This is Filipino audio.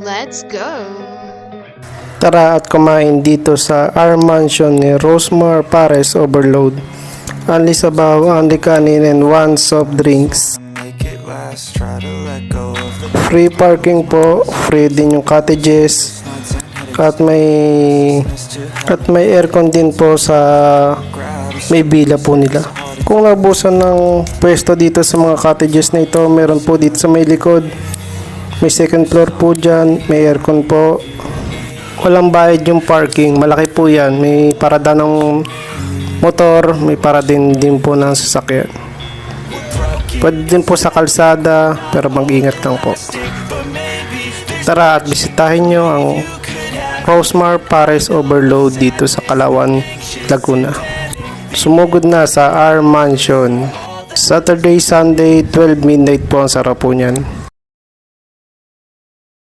Let's go! Tara at kumain dito sa our mansion ni Rosemar Pares Overload. Only sabaw, only kanin and 1 soft drinks. Free parking po, free din yung cottages. At may aircon din po sa may villa po nila. Kung nabusan ng pwesto dito sa mga cottages na ito, meron po dito sa may likod. May second floor po dyan, may aircon po. Walang bayad yung parking, malaki po yan. May parada ng motor, may parada din po ng sasakyan. Pwede din po sa kalsada, pero mag-ingat lang po. Tara at bisitahin nyo ang Rosemar Pares Overload dito sa Kalawan, Laguna. Sumugod na sa our mansion. Saturday, Sunday, 12 midnight po ang sarap po niyan.